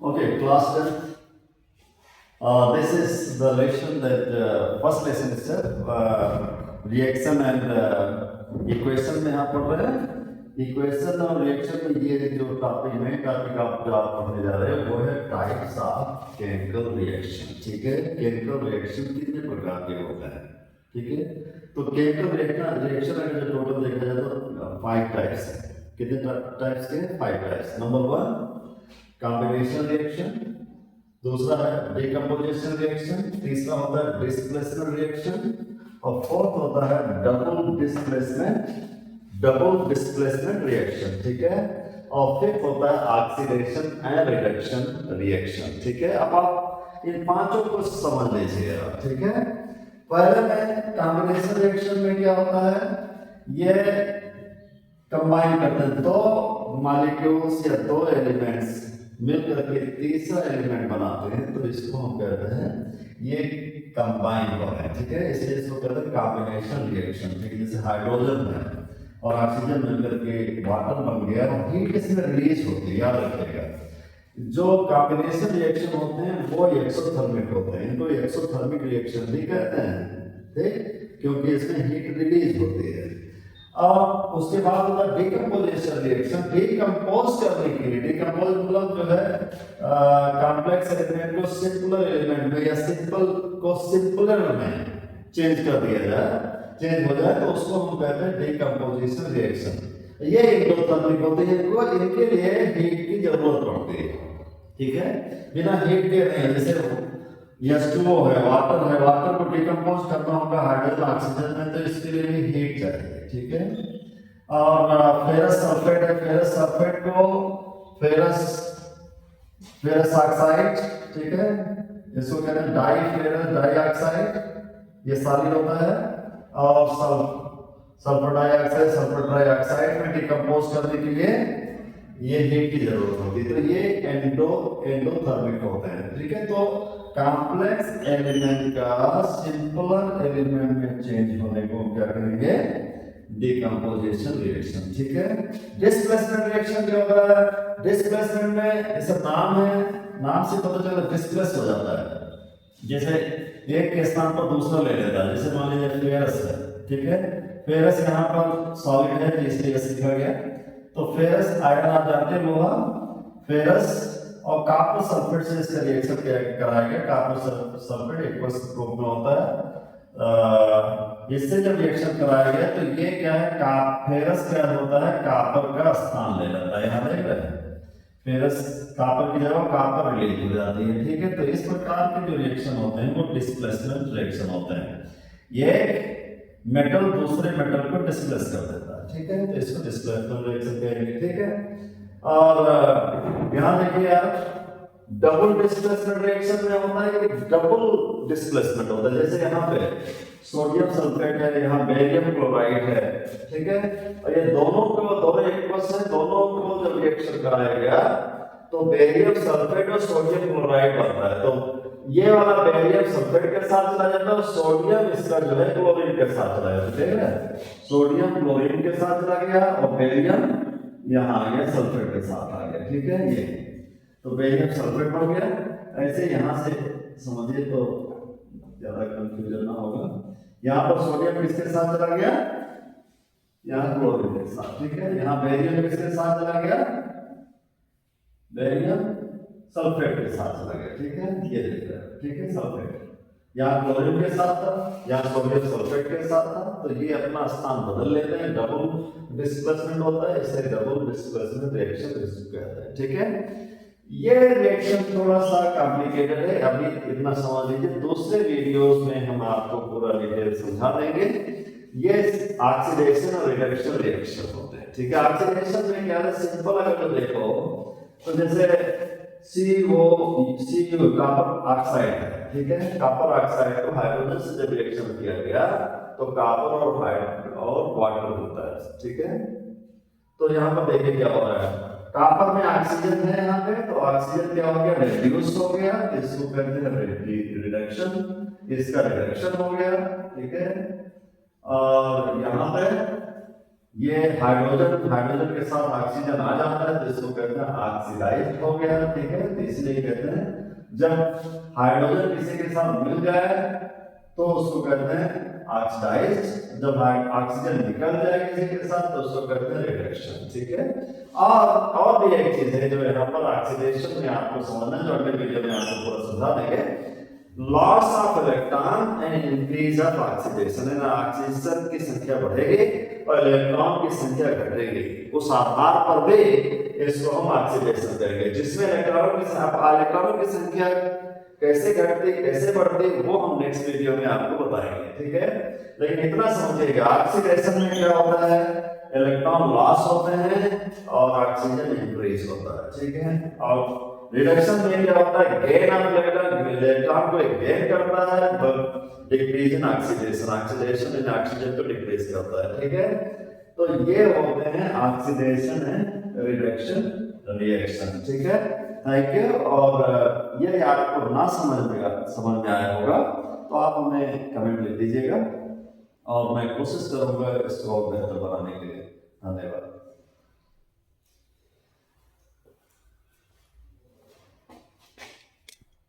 Okay, class 10. This is the lesson that first lesson itself, reaction and equation में आप पढ़ रहे हैं. इक्वेशन और रिएक्शन में ये जो टॉपिक आप जो आप पढ़ने जा रहे हैं वो है टाइप्स ऑफ केमिकल रिएक्शन. ठीक है, केमिकल रिएक्शन कितने प्रकार के होते हैं. ठीक है, तो केमिकल रिएक्शन अगर जो टोटल देखा जाए तो 5 टाइप्स है. कितने टाइप्स के? 5 टाइप्स. नंबर 1 कॉम्बिनेशन रिएक्शन, दूसरा है डिकम्पोजिशन रिएक्शन, तीसरा होता है डिस्प्लेसमेंट रिएक्शन और फोर्थ होता है डबल डिस्प्लेसमेंट रिएक्शन. ठीक है, और फिफ्थ होता है ऑक्सीडेशन एंड रिडक्शन रिएक्शन. ठीक है, अब आप इन पांचों को समझ लीजिए. ठीक है, पहले में कॉम्बिनेशन रिएक्शन में क्या होता है, ये कंबाइन करते हैं दो मॉलिक्यूल्स या दो एलिमेंट्स मिलकर के तीसरा एलिमेंट बनाते हैं, तो इसको हम कहते हैं ये कंबाइन हो रहे हैं. ठीक है, इसलिए इसको कहते हैं कॉम्बिनेशन रिएक्शन. ठीक है, जैसे हाइड्रोजन है और ऑक्सीजन मिलकर के वाटर बन गया और हीट इसमें रिलीज होती है. याद रखिएगा, जो कॉम्बिनेशन रिएक्शन होते हैं वो एक्सोथर्मिक होते हैं, इनको एक्सोथर्मिक रिएक्शन भी कहते हैं. ठीक, क्योंकि इसमें हीट रिलीज होती है. और उसके बाद होता है डिकम्पोजिशन रिएक्शन. डिकम्पोज करने के लिए, डिकम्पोज मतलब जो है कॉम्प्लेक्स एलिमेंट को सिंपलर एलिमेंट में या सिंपल को सिंपलर में चेंज कर दिया जाए, चेंज हो जाए, तो उसको हम कहते हैं डिकम्पोजिशन रिएक्शन. ये एक्सोथर्मिक होते हैं, इनके लिए हीट की जरूरत पड़ती है. ठीक है, बिना हीट के नहीं. जैसे H2O है, वाटर को डिकम्पोज करना होगा हाइड्रोजन ऑक्सीजन में, तो इसके लिए भी हीट चाहिए. ठीक है, और फेरस सल्फेट है, फेरस सल्फेट को फेरस ऑक्साइड. ठीक है, इसको कहते हैं डाई ऑक्साइड, ये सॉलिड होता है. और सल्फर डाइऑक्साइड में डिकम्पोज करने के लिए ये हीट की जरूरत होती है, तो ये एंडोथर्मिक होते हैं. ठीक है, तो कॉम्प्लेक्स एलिमेंट का सिंपलर एलिमेंट में चेंज होने को हम क्या करेंगे? Decomposition reaction. ठीक है, डिस्प्लेसमेंट रिएक्शन क्या होता है? डिस्प्लेसमेंट में जैसे नाम है, नाम से पता चला डिस्प्लेस हो जाता है. जैसे एक के स्थान पर दूसरा ले लेता है. जैसे मान लीजिए फेरस है. ठीक है, फेरस यहाँ पर सॉलिड है इसलिए लिखा गया. तो फेरस आयरन आप जानते हैं लोहा, फेरस और कॉपर सल्फेट से इसका रिएक्शन कराया गया. कॉपर सल्फेट एक्वस ग्रुप में होता है. इससे जब रिएक्शन कराया गया तो ये क्या है, फेरस क्या होता है, कॉपर का स्थान ले लेता है. यहाँ देख रहे हैं, फेरस कॉपर की जगह कॉपर रिलीज हो जाती है. ठीक है, तो इस प्रकार के जो रिएक्शन होते हैं वो डिस्प्लेसमेंट रिएक्शन होते हैं. ये मेटल दूसरे मेटल को डिस्प्लेस कर देता है. ठीक है, तो इसको डिस्प्लेसमेंट रिएक्शन कहेंगे. ठीक है, और यहाँ देखिए यार, डबल डिस्प्लेसमेंट रिएक्शन में होता है कि डबल डिस्प्लेसमेंट होता है. जैसे यहाँ पे सोडियम सल्फेट है, यहाँ बेरियम क्लोराइड है. ठीक है, और ये दोनों एक्वस है, दोनों को जब रिएक्शन कराया गया तो बेरियम सल्फेट और सोडियम क्लोराइड बनता है. तो ये वाला बेरियम सल्फेट के साथ चला जाता है, सोडियम इसका जो है क्लोरीन के साथ चला जाता है. ठीक है, सोडियम क्लोरीन के साथ चला गया और बेरियम यहाँ आ गया, सल्फेट के साथ आ गया. ठीक है, ये तो बेरियम सल्फेट बन गया. ऐसे यहाँ से समझिए तो ज्यादा कंफ्यूजन ना होगा. यहाँ पर सोडियम किसके साथ चला गया? यहाँ क्लोरीन के साथ. ठीक है, यहाँ बेरियम किसके साथ चला गया? बेरियम सल्फेट के साथ चला गया. ठीक है, ये देख रहे हैं. ठीक है, सल्फेट यहाँ क्लोरीन के साथ था, यहाँ सोडियम सल्फेट के साथ था, तो ये अपना स्थान बदल लेते हैं. डबल डिस्प्लेसमेंट होता है, इसे डबल डिस्प्लेसमेंट रिएक्शन कहते हैं. ठीक है, ये रिएक्शन थोड़ा सा कॉम्प्लिकेटेड है, अभी इतना समझ लीजिए. दूसरे वीडियोस में हम आपको पूरा डिटेल समझा देंगे. ये ऑक्सीडेशन और रिडक्शन रिएक्शन होते हैं. ठीक है, ऑक्सीडेशन में क्या है, सिंपल अगर देखो तो जैसे CO कॉपर ऑक्साइड है. ठीक है, कॉपर ऑक्साइड को हाइड्रोजन से जब रिएक्शन किया गया तो कॉपर और वाटर होता है. ठीक है, तो यहाँ पर देखिए क्या हो रहा है, कॉपर में ऑक्सीजन है यहाँ पे, तो ऑक्सीजन क्या हो गया, रिड्यूस हो गया. इसको कहते हैं रिडक्शन, इसका रिडक्शन हो गया. ठीक है, और यहाँ पे ये हाइड्रोजन के साथ ऑक्सीजन आ जाता है तो इसको कहते हैं ऑक्सीडाइज हो गया, ठीक है। तो इसलिए कहते हैं जब हाइड्रोजन किसी के साथ मिल जाए तो उसको कहते हैं ऑक्सीडाइज, जब ऑक्सीजन निकल जाए किसी के साथ तो उसको कहते हैं रिडक्शन, ठीक है। और भी एक चीज है जो यहाँ पर ऑक्सीडेशन में आपको समझना, जो अगले वीडियो में आपको पूरा समझा देंगे। Loss of electron and increase of oxidation, है ना, ऑक्सीजन की संख्या बढ़ेगी और इलेक्ट्रॉन की संख्या घटेगी, उस आधार पर भी इसको हम ऑक्सीडेशन करेंगे। जिसमें इलेक्ट्रॉनों की संख्या कैसे घटती कैसे बढ़ती वो हम नेक्स्ट वीडियो में आपको बताएंगे, ठीक है। लेकिन इतना समझिएगा, ऑक्सीडेशन में क्या होता है, इलेक्ट्रॉन लॉस होते हैं और ऑक्सीजन इंक्रीज होता है, ठीक है। और रिडक्शन में क्या होता है, गेन ऑफ इलेक्ट्रॉन को गेन करता है, decrease in oxidation in oxygen को डिक्रीज करता है, ठीक है। तो ये होते हैं ऑक्सीडेशन एंड रिडक्शन रिएक्शन, ठीक है। Thank you. और ये आपको ना समझ में आया होगा तो आप हमें कमेंट लिख दीजिएगा और मैं कोशिश करूंगा इसको और बेहतर बनाने के लिए। धन्यवाद।